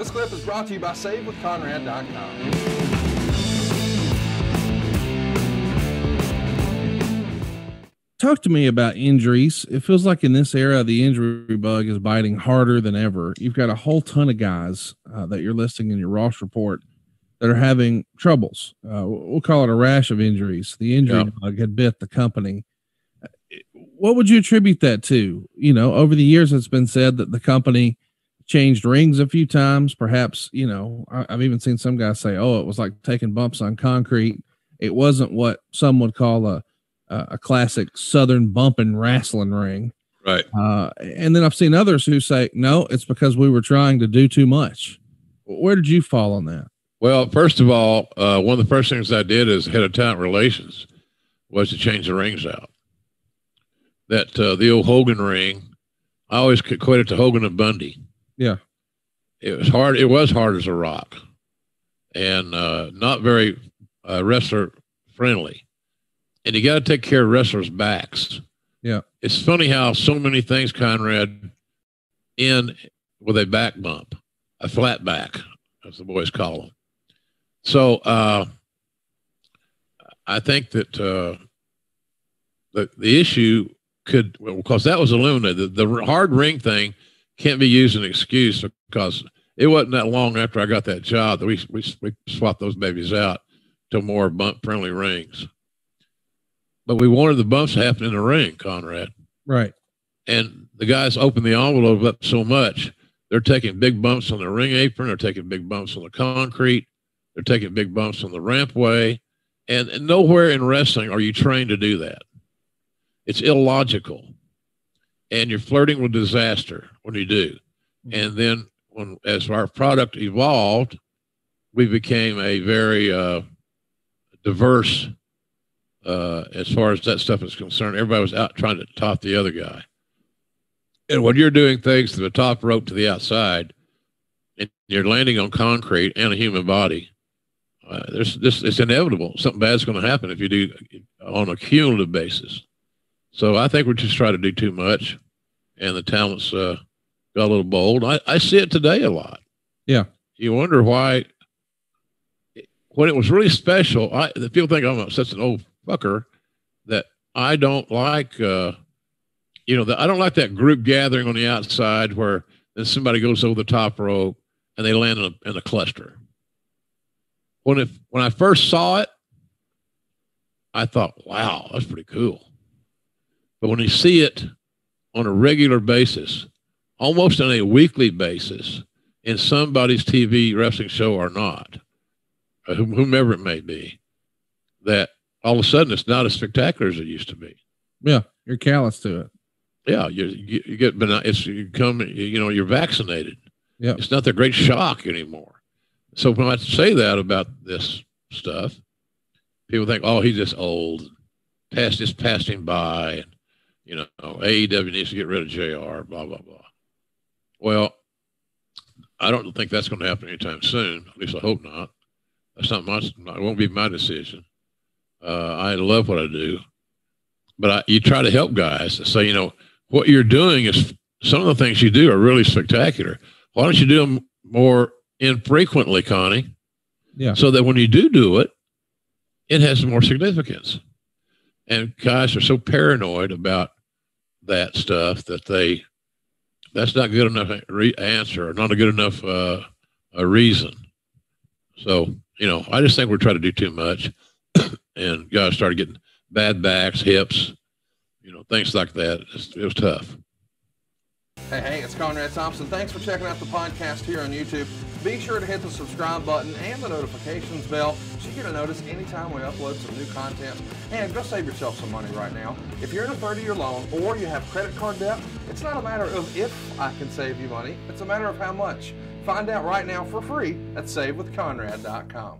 This clip is brought to you by SaveWithConrad.com. Talk to me about injuries. It feels like in this era, the injury bug is biting harder than ever. You've got a whole ton of guys that you're listing in your Ross report that are having troubles. We'll call it a rash of injuries. The injury bug had bit the company. What would you attribute that to? You know, over the years, it's been said that the company changed rings a few times. Perhaps, you know, I've even seen some guys say, oh, it was like taking bumps on concrete. It wasn't what some would call a classic Southern bump and wrestling ring. Right. And then I've seen others who say, no, it's because we were trying to do too much. Where did you fall on that? Well, first of all, one of the first things I did as head of talent relations was to change the rings out. That the old Hogan ring, I always equate it to Hogan and Bundy. Yeah. It was hard. It was hard as a rock and not very wrestler friendly. And you got to take care of wrestlers' backs. Yeah. It's funny how so many things, Conrad, end with a back bump, a flat back, as the boys call them. So I think that the issue could, well, because that was illuminated. The hard ring thing can't be used as an excuse because it wasn't that long after I got that job that we swapped those babies out to more bump-friendly rings. But we wanted the bumps to happen in the ring, Conrad. Right. And the guys opened the envelope up so much, they're taking big bumps on the ring apron. They're taking big bumps on the concrete. They're taking big bumps on the rampway. And nowhere in wrestling are you trained to do that. It's illogical. And you're flirting with disaster when you do. And then as our product evolved, we became a very diverse as far as that stuff is concerned. Everybody was out trying to top the other guy. And when you're doing things to the top rope to the outside, and you're landing on concrete and a human body, it's inevitable. Something bad's going to happen if you do on a cumulative basis. So I think we're just trying to do too much, and the talent's got a little bold. I see it today a lot. Yeah. You wonder why, when it was really special, people think I'm such an old fucker that I don't like, I don't like that group gathering on the outside where then somebody goes over the top rope and they land in a cluster. When I first saw it, I thought, wow, that's pretty cool. But when you see it on a regular basis, almost on a weekly basis, in somebody's TV wrestling show or not, whomever it may be, that all of a sudden it's not as spectacular as it used to be. Yeah, you're callous to it. Yeah, you get, but you're vaccinated. Yeah, it's not the great shock anymore. So when I say that about this stuff, people think, oh, he's just old, just passing by, and AEW needs to get rid of JR, blah blah blah. Well, I don't think that's going to happen anytime soon. At least I hope not. That's not it won't be my decision. I love what I do, but you try to help guys to say, what you're doing is, some of the things you do are really spectacular. Why don't you do them more infrequently, Connie? Yeah. So that when you do it, it has more significance. And guys are so paranoid about that stuff that that's not good enough answer, or not a good enough a reason. So, I just think we're trying to do too much, and guys started getting bad backs, hips, things like that. It was tough. Hey, it's Conrad Thompson. Thanks for checking out the podcast here on YouTube. Be sure to hit the subscribe button and the notifications bell so you get a notice anytime we upload some new content. And go save yourself some money right now. If you're in a 30-year loan or you have credit card debt, it's not a matter of if I can save you money. It's a matter of how much. Find out right now for free at SaveWithConrad.com.